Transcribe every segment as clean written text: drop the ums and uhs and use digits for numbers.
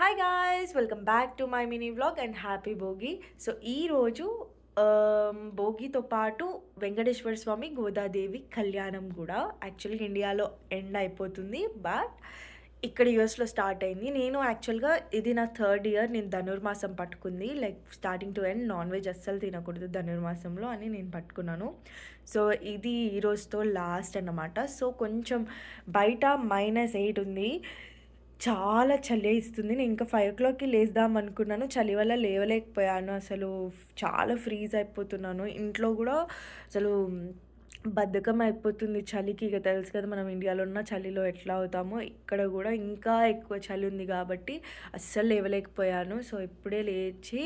Hi guys, welcome back to my mini vlog and happy Bhogi. So ఈరోజు భోగితో పాటు వెంకటేశ్వర స్వామి గోదాదేవి కళ్యాణం కూడా యాక్చువల్గా ఇండియాలో ఎండ్ అయిపోతుంది. బట్ ఇక్కడ యూఎస్లో స్టార్ట్ అయింది. నేను యాక్చువల్గా ఇది నా థర్డ్ ఇయర్ నేను ధనుర్మాసం పట్టుకుంది. Like starting to end non veg అస్సలు తినకూడదు ధనుర్మాసంలో అని నేను పట్టుకున్నాను. సో ఇది ఈరోజుతో లాస్ట్ అన్నమాట. సో కొంచెం బయట -8 ఉంది. చాలా చలి ఇస్తుంది. నేను ఇంకా 5:00కి లేద్దాం అనుకున్నాను. చలి వల్ల లేవలేకపోయాను. అసలు చాలా ఫ్రీజ్ అయిపోతున్నాను. ఇంట్లో గూడా అసలు బద్ధకం అయిపోతుంది చలికి. ఇక తెలుసు కదా మనం ఇండియాలో ఉన్న చలిలో ఎట్లా అవుతామో, ఇక్కడ గూడా ఇంకా ఎక్కువ చలి ఉంది కాబట్టి అస్సలు లేవలేకపోయాను. సో ఇప్పుడే లేచి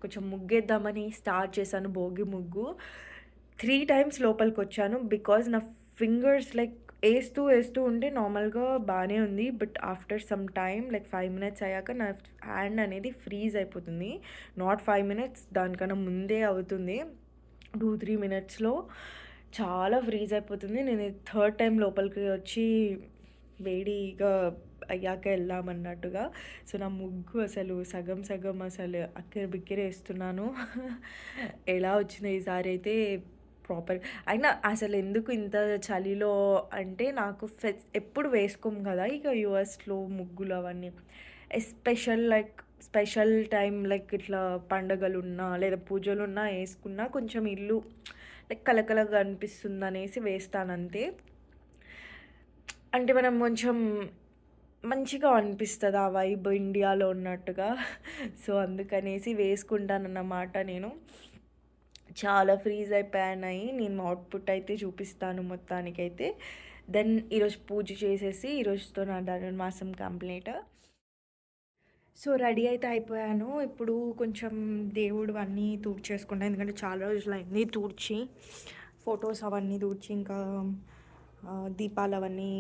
కొంచెం ముగ్గేద్దామని స్టార్ట్ చేశాను, భోగి ముగ్గు. 3 టైమ్స్ లోపలికొచ్చాను. బికాజ్ నా ఫింగర్స్ లైక్ వేస్తూ ఉంటే నార్మల్‌గా బానే ఉంది. But after some time like 5 minutes అయ్యాక నా హ్యాండ్ అనేది ఫ్రీజ్ అయిపోతుంది. నాట్ 5 మినిట్స్, దానికన్నా ముందే అవుతుంది. 2, 3 మినిట్స్‌లో చాలా ఫ్రీజ్ అయిపోతుంది. నేను థర్డ్ టైం లోపలికి వచ్చి వేడిగా అయ్యాక వెళ్దామన్నట్టుగా. సో నా ముగ్గు అసలు సగం అసలు అక్కిరిబిక్కిరేస్తున్నాను. ఎలా వచ్చిందో ఈసారి అయితే ప్రాపర్. అయినా అసలు ఎందుకు ఇంత చలిలో అంటే నాకు ఎప్పుడు వేసుకోము కదా ఇక యూఎస్లో ముగ్గులు అవన్నీ. స్పెషల్ టైం లైక్ ఇట్లా పండగలున్నా లేదా పూజలున్నా వేసుకున్నా కొంచెం ఇల్లు లైక్ కలకలగా అనిపిస్తుంది అనేసి వేస్తానంతే. అంటే మనం కొంచెం మంచిగా అనిపిస్తుంది ఆ వైబ్ ఇండియాలో ఉన్నట్టుగా. సో అందుకనేసి వేసుకుంటానన్నమాట నేను. చాలా ఫ్రీజ్ అయిపోయాయి. నేను అవుట్పుట్ అయితే చూపిస్తాను మొత్తానికైతే. దెన్ ఈరోజు పూజ చేసేసి ఈరోజుతో నా ధనుర్మాసం కంప్లీట్. సో రెడీ అయితే అయిపోయాను. ఇప్పుడు కొంచెం దేవుడు అన్నీ తూడ్చేసుకుంటాను, ఎందుకంటే చాలా రోజులు అయింది తూడ్చి. ఫొటోస్ అవన్నీ తూడ్చి ఇంకా దీపాలు అవన్నీ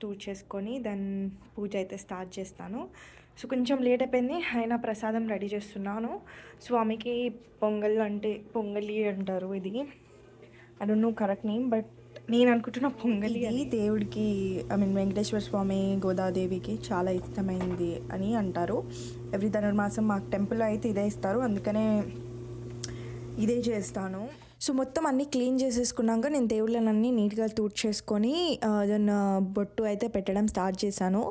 తూడ్చేసుకొని దెన్ పూజ అయితే స్టార్ట్ చేస్తాను. సో కొంచెం లేట్ అయిపోయింది, అయినా ప్రసాదం రెడీ చేస్తున్నాను. స్వామికి పొంగలి అంటారు ఇది. I don't know correct name, but నేను అనుకుంటున్న పొంగలి. అది దేవుడికి వెంకటేశ్వర స్వామి గోదాదేవికి చాలా ఇష్టమైంది అని అంటారు. ఎవ్రీ ధనుర్మాసం మాకు టెంపుల్లో అయితే ఇదే ఇస్తారు, అందుకనే ఇదే చేస్తాను. సో మొత్తం అన్నీ క్లీన్ చేసేసుకున్నాక నేను దేవుళ్ళనన్నీ నీట్గా తూడ్చేసుకొని దాన్ని బొట్టు అయితే పెట్టడం స్టార్ట్ చేశాను.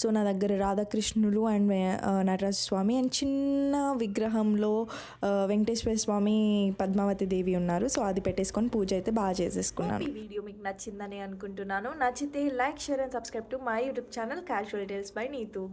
సో నా దగ్గర రాధాకృష్ణులు అండ్ నటరాజ స్వామి అండ్ చిన్న విగ్రహంలో వెంకటేశ్వర స్వామి పద్మావతి దేవి ఉన్నారు. సో అది పెట్టేసుకొని పూజ అయితే బాగా చేసేసుకున్నాను. ఈ వీడియో మీకు నచ్చిందని అనుకుంటున్నాను. నచ్చితే like, share and subscribe to my YouTube channel casual details by Neetu.